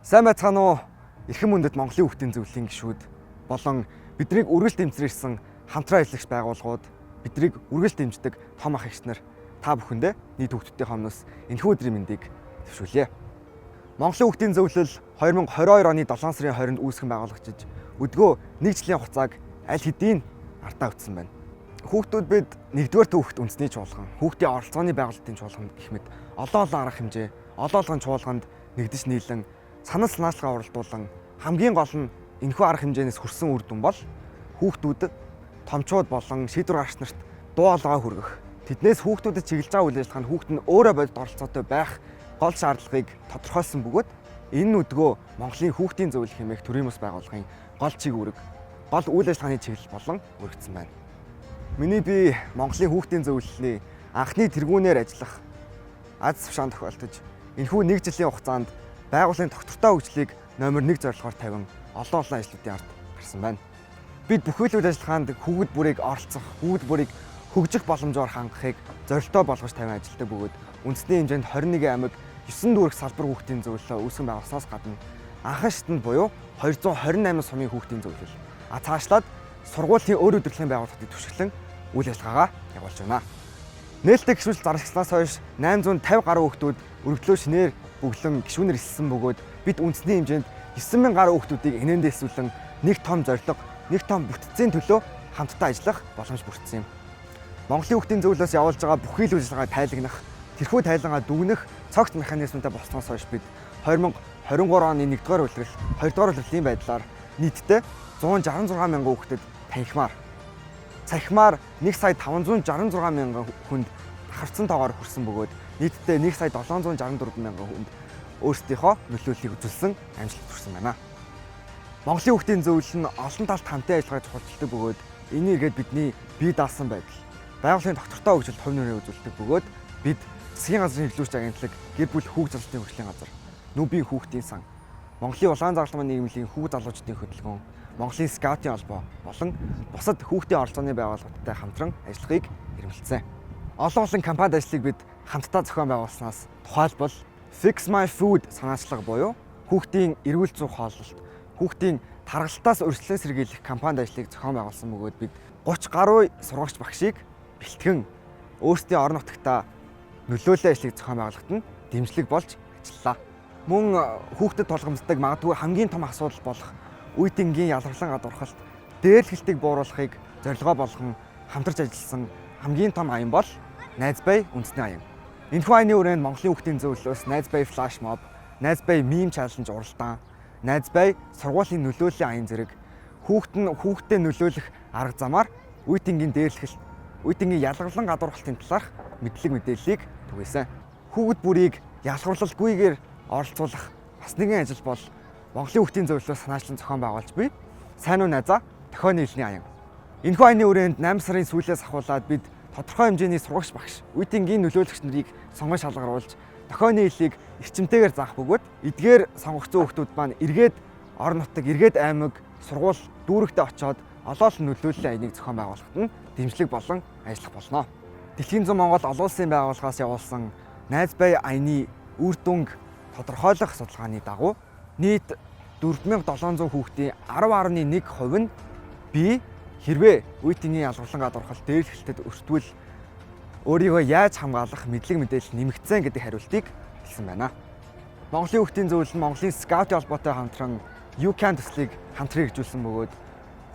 Сайн байцгаана уу? Эрхэм мөндөд Монголын хүүхдийн зөвлөлийн гишүүд болон биднийг үргэлж дэмжрсэн хамтран ажиллагч байгууллагууд, биднийг үргэлж дэмждэг том ах эгч нар та бүхэндээ нийт хүүхдүүдийн хомноос энэхүү өдрийн мэндийг төвшүүлье. Монголын хүүхдийн зөвлөл 2022 оны 7 сарын 20-нд үүсгэн байгуулагдаж өдгөө 1 жилийн хугацааг аль хэдийн ардаа үтсэн байна. Хүүхдүүд бид 1-р төвөгт үндэсний чуулган, хүүхдийн оролцооны байгууллагын чуулганд гэх мэт олон арга хэмжээ, олон чуулганд нэгдэж нийлэн санал санаачлага уралдуулан хамгийн гол нь энэхүү арга хэмжээнээс хүрсэн үр дүн бол хүүхдүүд, томчууд болон шийдвэр гаргагч нарт дуу хоолойгоо хүргэх. Тэднээс хүүхдүүдэд чиглэж байгаа үйл ажиллагаанд хүүхд нь өөрөө бодит оролцоотой байх гол шаардлагыг тодорхойлсон бөгөөд энэ нь өдгөө Монголын хүүхдийн зөвлөл хэмээх төрийн бас байгууллагын гол чиг үүрэг, гол үйл ажиллагааны чиглэл болон өргөцсөн байна. Миний бие Монголын хүүхдийн зөвлөлийн анхны тэргүүнээр ажиллах аз тушаан тохиолдож энэхүү 1 жилийн хугацаанд байгууллагын доктортой хөгжлийг номер 1 зорилгоор тавин олон ажлуудын ард гарсан байна. Бид бүхэл үйл ажиллагаанд хүүхэд бүрийг оролцох, хүүхэд бүрийг хөгжих боломжоор хангахыг зорилттой болгож тавин ажилладаг бөгөөд үндэсний хэмжээнд 21 аймаг 9 дүүрэг салбар хүүхдийн зөвлөлөө үүсгэн байгуулснаас гадна анхан шатнд буюу 228 сумын хүүхдийн зөвлөл. Цаашлаад сургуулийн өөр өдөрлөгийн байгууллагуудыг түшиглэн үйл ажиллагаагаа явуулж байна. Нээлттэй гишүүл зарлагчлаас хойш 850 гаруй хүүхдүүд өргөдлөө шинээр бүглэн гишүүнээр элсэн бөгөөд бид үндэсний хэмжээнд 9000 гаруй хүүхдүүдийг инээдээсүүлэн нэг том зорилго, нэг том бүтцийн төлөө хамтдаа ажиллах боломж бүрдсэн юм. Монголын хүүхдийн зөвлөлөөс явуулж байгаа бүхий л үйл ажиллагааг тайлагнах, тэрхүү тайлангаа дүгнэх цогц механизмтай болсноос хойш бид 2023 оны 1-р улирал, 2-р улирлын байдлаар нийтдээ 166 мянган хүүхдэд танхимаар, цахимаар 1,566 мянган хүнд давхарцсан тоогоор хүрсэн бөгөөд нийтдээ 1,764 мянган хүнд өөрсдийнхөө нөлөөллийг үзүүлсэн амжилт хүрсэн байна. Монголын хүүхдийн зөвлөл нь олон талт хамтын ажиллагааг чухалчилдаг бөгөөд энэ эргээд бидний бие даасан байдал, байгууллагын доктортой хөгжилд хувь нэмрээ үзүүлдэг бөгөөд бид засгийн газрын хөгжлүүлж агентлаг, гэр бүл хүүхд залуучдын хөгжлийн газар, Нүбийн хүүхдийн сан, Монголын улаан загалмайн нийгмийн хүүхд залуучдын хөтөлбөр, Монголын скаутын холбоо болон бусад хүүхдийн оролцооны байгууллагуудтай хамтран ажиллахыг эрмэлзсэн. Олон компанид ажлыг бид хамтдаа зохион байгуулснаас тухайлбал Fix My Food санаачлага буюу хүүхдийн эрүүл зүйн хооллолт, хүүхдийн таргалтаас өрсөлдөн сэргийлэх компанид ажлыг зохион байгуулсан бөгөөд бид 30 гаруй сургагч багшийг бэлтгэн өөрсдийн орон нутагтаа нөлөөллийн ажлыг зохион байгуулахад нь дэмжлэг болж ажиллалаа. Мөн хүүхдэд тулгамддаг магадгүй хамгийн том асуудал болох үе тэнгийн ялгарлан гадуурхалт, дээрлэхэлтийг бууруулахыг зорилгоо болгон хамтарч ажилласан хамгийн том аян бол Найз Бай үндэсний аян. Энэхүү аяны хүрээнд Монголын хүүхдийн зөвлөлөөс Найз Бай флаш моб, Найз Бай мим чаленж уралдаан, Найз Бай сургуулийн нөлөөллийн аян зэрэг хүүхдэд нөлөөлөх арга замаар үе тэнгийн дээрлэхэлт, үе тэнгийн ялгарлан гадуурхалтын талаарх мэдээллийг түгээсэн. Хүүхэд бүрийг ялгарлалгүйгээр оролцуулах бас нэгэн ажил бол Монголын хүүхдийн зөвлөлөөс санаачлан зохион байгуулж буй Сайн уу найзаа дохионы хэлний аян. Энэхүү аяны хүрээнд 8 сарын сүүлээс ахуулаад бид тодорхой хэмжээний сургагч багш, үе тэнгийн нөлөөлөгч нарыг сонгон шалгаруулж дохионы хэлийг эрчимтэйгээр заах бөгөөд эдгээр сонгогдсон хүүхдүүд маань эргээд орон нутаг, эргээд аймаг, сургууль дүүрэгтээ очоод олон нөлөөллийн аяныг зохион байгуулахад нь дэмжлэг болон ажиллах болно. Дэлхийн зам Монгол олон улсын байгууллагаас явуулсан Найз Бай аяны үр дүнг тодорхойлох судалгааны дагуу нийт 4700 хүүхдийн 10.1% нь бие хэрвээ үе тэнгийн ялгарлан гадуурхалт дээрлэхэлтэд өртвөл өөрийгөө яаж хамгаалах мэдлэг мэдээлэл нэмэгдсэн гэдэг хариултыг хэлсэн байна. Монголын хүүхдийн зөвлөл нь Монголын скаутын холбоотой хамтран UCAN төслийг хамтран хэрэгжүүлсэн бөгөөд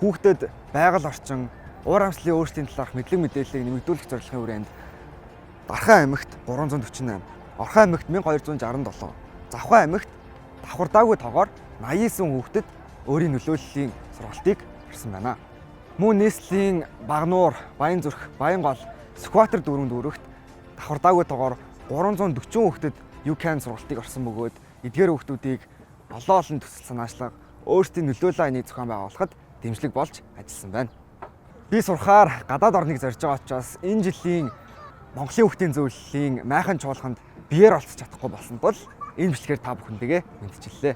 хүүхдэд байгаль орчин, уур амьсгалын өөрчлөлтийн талаарх мэдлэг мэдээллийг нэмэгдүүлэх зорилгын хүрээнд Дархан аймагт 348, Орхон аймагт 1267, Завхан аймагт давхардаагүй тоогоор 89 хүүхдэд өөрийн нөлөөллийн сургалтыг гаргасан байна. Мөн нийслэлийн Багнуур, Баянзүрх, Баянгол, Сүхбаатар дүүрэгт давхардаагүй тоогоор 340 хүүхдэд UCAN сургалтыг орсон бөгөөд эдгээр хүүхдүүдийг олон төсөл санаачлага, өөрсдийн нөлөөллийн аяныг зохион байгуулахад дэмжлэг болж ажилласан байна. Би сурахаар гадаад орныг зорж байгаа учраас энэ жилийн Монголын хүүхдийн зөвлөлийн майхан чуулганд биеэр олцож чадахгүй болсон бол энэ бичлэгээр та бүхэндээ мэдчиллээ.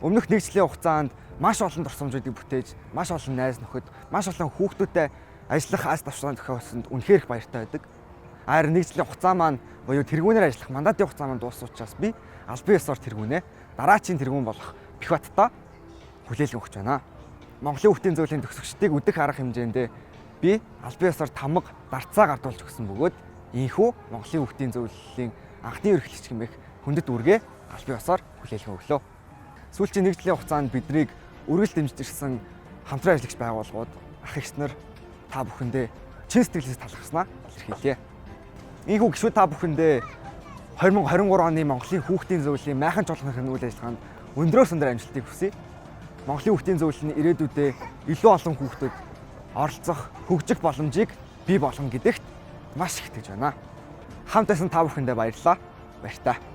Өмнөх 1 жилийн хугацаанд маш олон дурсамжуудыг бүтээж, маш олон найз нөхөд, маш олон хүүхдүүдтэй ажиллах аз тавшрын тохиолсонд үнэхээр их баяртай байдаг. Харин 1 жилийн хугацаа маань буюу тэргүүнээр ажиллах мандатын хугацаа маань дууссан учраас би албан ёсоор тэргүүнээ дараачийн тэргүүн болох Пихоттой хүлээлгэн өгч байна. Монголын Хүүхдийн зөвлөлийн төгсөгчдийг өдөх арга хэмжээндээ би албан ёсоор тамга дарцаа гардуулж өгсөн бөгөөд ийхүү Монголын Хүүхдийн зөвлөлийн анхны ерөнхийлөгч хэмээх хүндэт үүргээ албан ёсоор хүлээлгэн өглөө. Сүүлчийн нэг жилийн хугацаанд биднийг үргэлж дэмжиж ирсэн хамтран ажиллагч байгууллагууд, ах эгч нар та бүхэндээ чин сэтгэлээс талархснаа илэрхийлье. Ийхүү гишүүд та бүхэндээ 2023 оны Монголын Хүүхдийн зөвлөлийн майхан чуулганы үйл ажиллагаанд өндрөөс өндөр амжилтыг хүсье. Монголын Хүүхдийн зөвлөлийн ирээдүйдээ илүү олон хүүхдүүд оролцох, хөгжих боломжийг бий болгоно гэдэгт маш их итгэж байна. Хамт байсан та бүхэндээ баярлалаа. Баяртай.